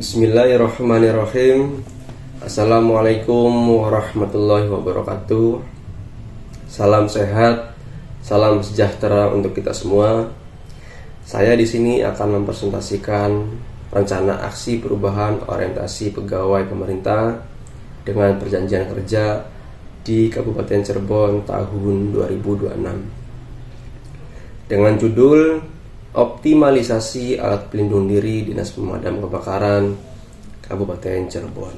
Bismillahirrahmanirrahim. Assalamualaikum warahmatullahi wabarakatuh. Salam sehat, salam sejahtera untuk kita semua. Saya di sini akan mempresentasikan rencana aksi perubahan orientasi pegawai pemerintah dengan perjanjian kerja di Kabupaten Cirebon tahun 2026 dengan judul Optimalisasi Alat Pelindung Diri Dinas Pemadam Kebakaran Kabupaten Cirebon.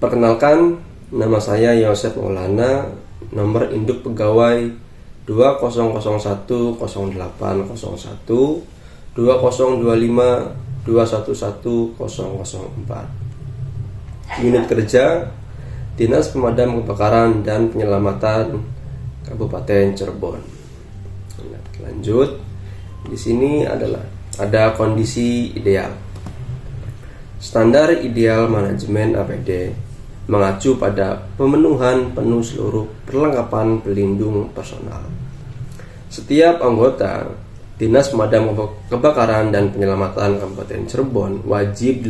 Perkenalkan, nama saya Yosef Maulana, nomor induk pegawai 20010801 2025 211004. Unit kerja Dinas Pemadam Kebakaran dan Penyelamatan Kabupaten Cirebon. Lanjut, di sini ada kondisi ideal. Standar ideal manajemen APD mengacu pada pemenuhan penuh seluruh perlengkapan pelindung personal. Setiap anggota Dinas Pemadam Kebakaran dan Penyelamatan Kabupaten Cirebon wajib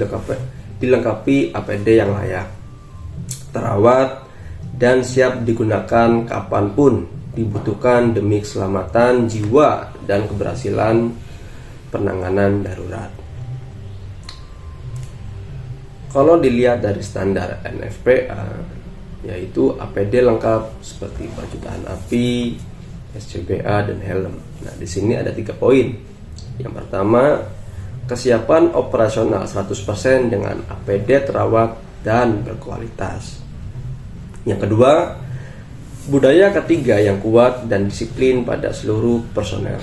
dilengkapi APD yang layak, terawat, dan siap digunakan kapanpun dibutuhkan demi keselamatan jiwa dan keberhasilan penanganan darurat. Kalau dilihat dari standar NFPA, yaitu APD lengkap seperti baju tahan api, SCBA, dan helm. Nah, di sini ada 3 poin. Yang pertama, kesiapan operasional 100% dengan APD terawat dan berkualitas. Yang kedua, budaya ketiga yang kuat dan disiplin pada seluruh personel.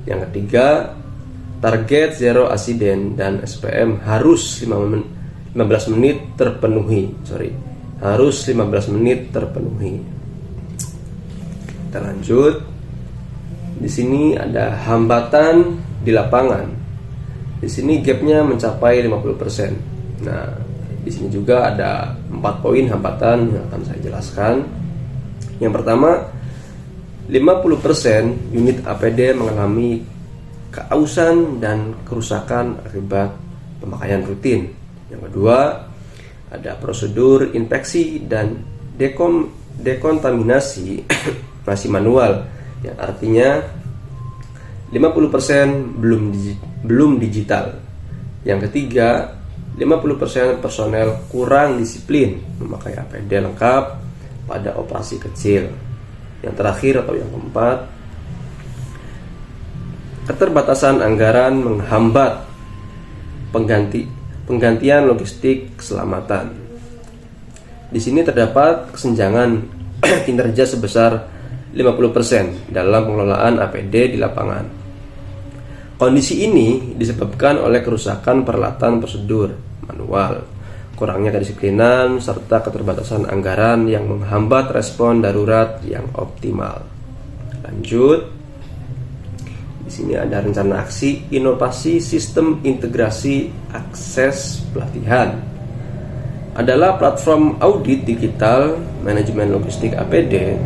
Yang ketiga, target zero asiden dan SPM harus 15 menit terpenuhi. Harus 15 menit terpenuhi. Kita lanjut. Di sini ada hambatan di lapangan. Di sini gapnya mencapai 50%. Nah, di sini juga ada 4 poin hambatan yang akan saya jelaskan. Yang pertama, 50% unit APD mengalami keausan dan kerusakan akibat pemakaian rutin. Yang kedua, ada prosedur infeksi dan dekontaminasi masih manual, yang artinya 50% belum digital. Yang ketiga, 50% personel kurang disiplin memakai APD lengkap pada operasi kecil. Yang terakhir atau yang keempat, keterbatasan anggaran menghambat penggantian logistik keselamatan. Di sini terdapat kesenjangan kinerja sebesar 50% dalam pengelolaan APD di lapangan. Kondisi ini disebabkan oleh kerusakan peralatan prosedur manual, kurangnya kedisiplinan, serta keterbatasan anggaran yang menghambat respon darurat yang optimal. Lanjut. Di sini ada rencana aksi inovasi sistem integrasi akses pelatihan. Adalah platform audit digital manajemen logistik APD.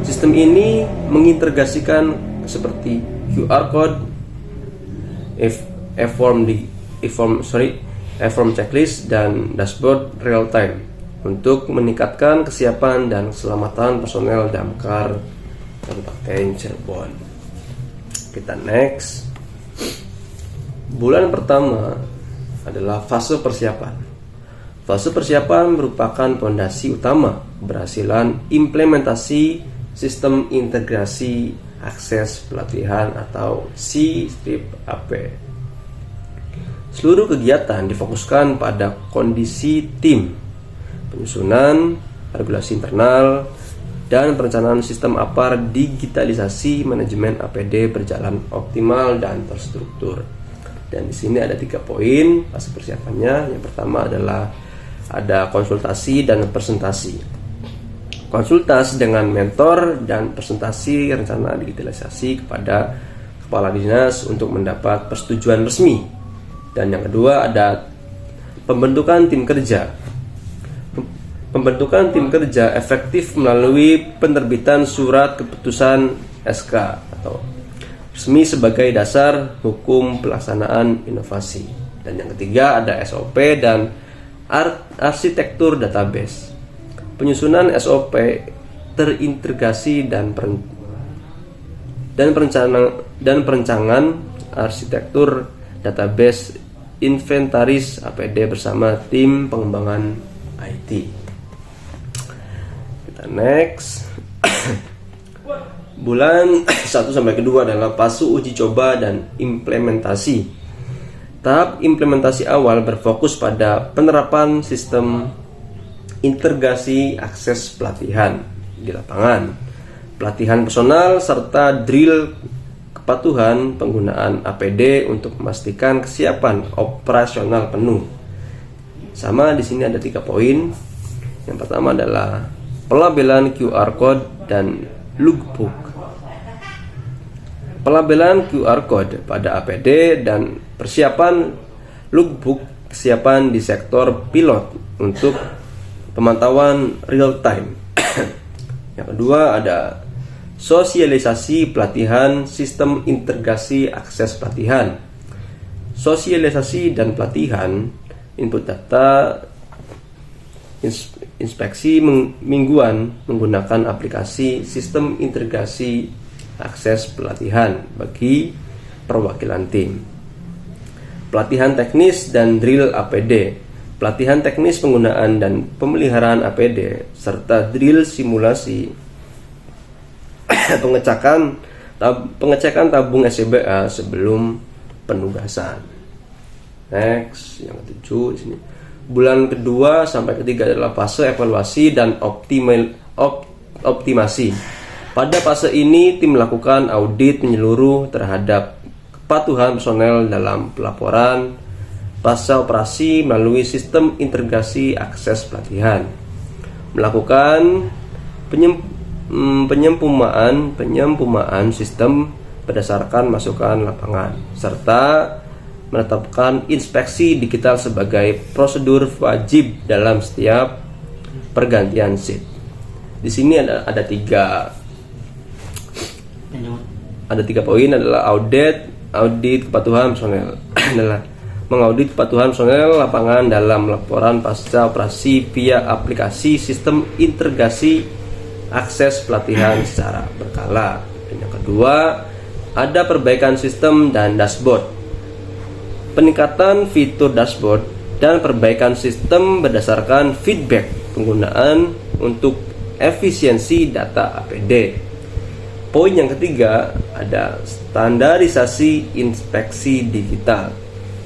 Sistem ini mengintegrasikan seperti QR code, e-form checklist, dan dashboard real time untuk meningkatkan kesiapan dan keselamatan personel damkar Kabupaten Cirebon. Kita next. Bulan pertama adalah fase persiapan. Fase persiapan merupakan fondasi utama keberhasilan implementasi sistem integrasi akses pelatihan atau C-AP. Seluruh kegiatan difokuskan pada kondisi tim, penyusunan, regulasi internal, dan perencanaan sistem APAR digitalisasi manajemen APD berjalan optimal dan terstruktur. Dan di sini ada 3 poin fase persiapannya. Yang pertama adalah ada konsultasi dan presentasi. Konsultasi dengan mentor dan presentasi rencana digitalisasi kepada kepala dinas untuk mendapat persetujuan resmi. Dan yang kedua ada pembentukan tim kerja. Pembentukan tim kerja efektif melalui penerbitan surat keputusan SK atau resmi sebagai dasar hukum pelaksanaan inovasi. Dan yang ketiga ada SOP dan arsitektur database. Penyusunan SOP terintegrasi dan perencanaan arsitektur database inventaris APD bersama tim pengembangan IT. Kita next. Bulan 1 sampai ke-2 adalah fase uji coba dan implementasi. Tahap implementasi awal berfokus pada penerapan sistem integrasi akses pelatihan di lapangan, pelatihan personal serta drill kepatuhan penggunaan APD untuk memastikan kesiapan operasional penuh. Sama di sini ada 3 poin. Yang pertama adalah pelabelan QR code dan logbook. Pelabelan QR code pada APD dan persiapan logbook kesiapan di sektor pilot untuk pemantauan real time. Yang kedua ada sosialisasi pelatihan sistem integrasi akses pelatihan. Sosialisasi dan pelatihan input data inspeksi mingguan menggunakan aplikasi sistem integrasi akses pelatihan bagi perwakilan tim. Pelatihan teknis dan drill APD. Pelatihan teknis penggunaan dan pemeliharaan APD serta drill simulasi pengecekan tabung SCBA sebelum penugasan. Next, yang ke-7 di sini. Bulan kedua sampai ketiga adalah fase evaluasi dan optimasi. Pada fase ini tim melakukan audit menyeluruh terhadap kepatuhan personel dalam pelaporan fase operasi melalui sistem integrasi akses pelatihan, melakukan penyempurnaan sistem berdasarkan masukan lapangan, serta menetapkan inspeksi digital sebagai prosedur wajib dalam setiap pergantian shift. Di sini ada tiga poin adalah audit kepatuhan personel adalah mengaudit kepatuhan personel lapangan dalam laporan pasca operasi via aplikasi sistem integrasi akses pelatihan secara berkala. Dan yang kedua ada perbaikan sistem dan dashboard, peningkatan fitur dashboard dan perbaikan sistem berdasarkan feedback penggunaan untuk efisiensi data APD. Poin yang ketiga ada standarisasi inspeksi digital,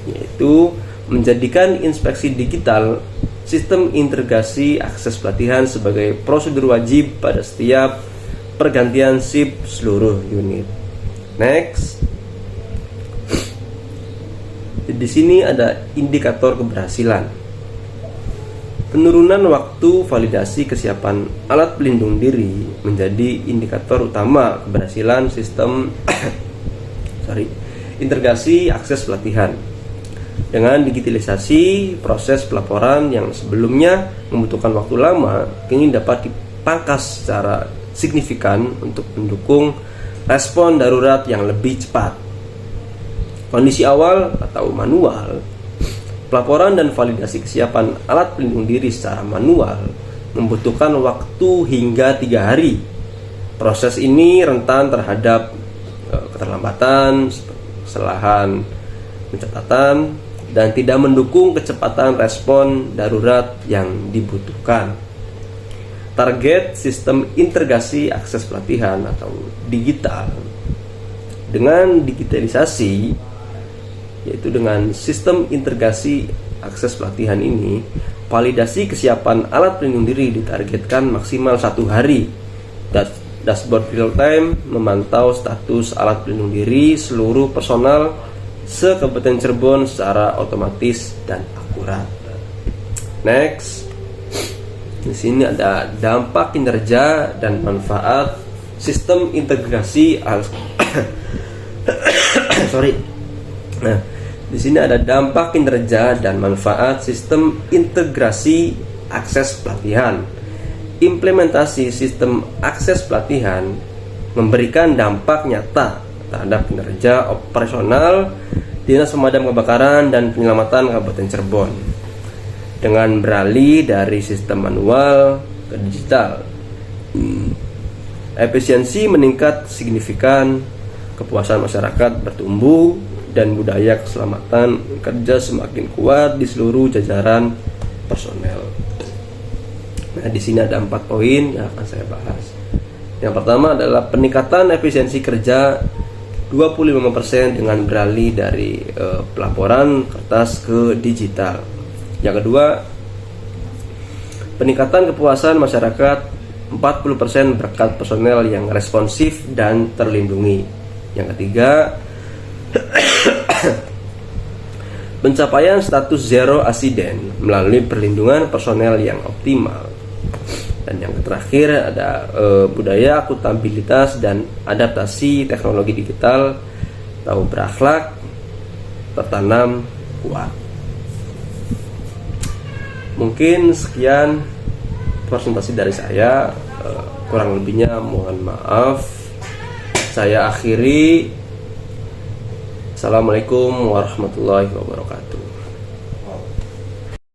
yaitu menjadikan inspeksi digital sistem integrasi akses pelatihan sebagai prosedur wajib pada setiap pergantian shift seluruh unit. Next. Di sini ada indikator keberhasilan. Penurunan waktu validasi kesiapan alat pelindung diri menjadi indikator utama keberhasilan sistem integrasi akses pelatihan. Dengan digitalisasi proses pelaporan yang sebelumnya membutuhkan waktu lama, kini dapat dipangkas secara signifikan untuk mendukung respon darurat yang lebih cepat. Kondisi awal atau manual, pelaporan dan validasi kesiapan alat pelindung diri secara manual membutuhkan waktu hingga 3 hari. Proses ini rentan terhadap keterlambatan, kesalahan pencatatan, dan tidak mendukung kecepatan respon darurat yang dibutuhkan. Target sistem integrasi akses pelatihan atau digital dengan digitalisasi, yaitu dengan sistem integrasi akses pelatihan ini, validasi kesiapan alat pelindung diri ditargetkan maksimal 1 hari. Dashboard real time memantau status alat pelindung diri seluruh personal se-Kabupaten Cirebon secara otomatis dan akurat. Next. Di sini ada dampak kinerja dan manfaat sistem integrasi Nah, di sini ada dampak kinerja dan manfaat sistem integrasi akses pelatihan. Implementasi sistem akses pelatihan memberikan dampak nyata terhadap kinerja operasional Dinas Pemadam Kebakaran dan Penyelamatan Kabupaten Cirebon dengan beralih dari sistem manual ke digital. Efisiensi meningkat signifikan, kepuasan masyarakat bertumbuh, dan budaya keselamatan kerja semakin kuat di seluruh jajaran personel. Nah, di sini ada 4 poin yang akan saya bahas. Yang pertama adalah peningkatan efisiensi kerja 25% dengan beralih dari pelaporan kertas ke digital. Yang kedua, peningkatan kepuasan masyarakat 40% berkat personel yang responsif dan terlindungi. Yang ketiga, pencapaian status zero asiden melalui perlindungan personel yang optimal. Dan yang terakhir ada budaya akuntabilitas dan adaptasi teknologi digital, tahu berakhlak, tertanam kuat. Mungkin sekian presentasi dari saya, kurang lebihnya mohon maaf. Saya akhiri. Assalamualaikum warahmatullahi wabarakatuh.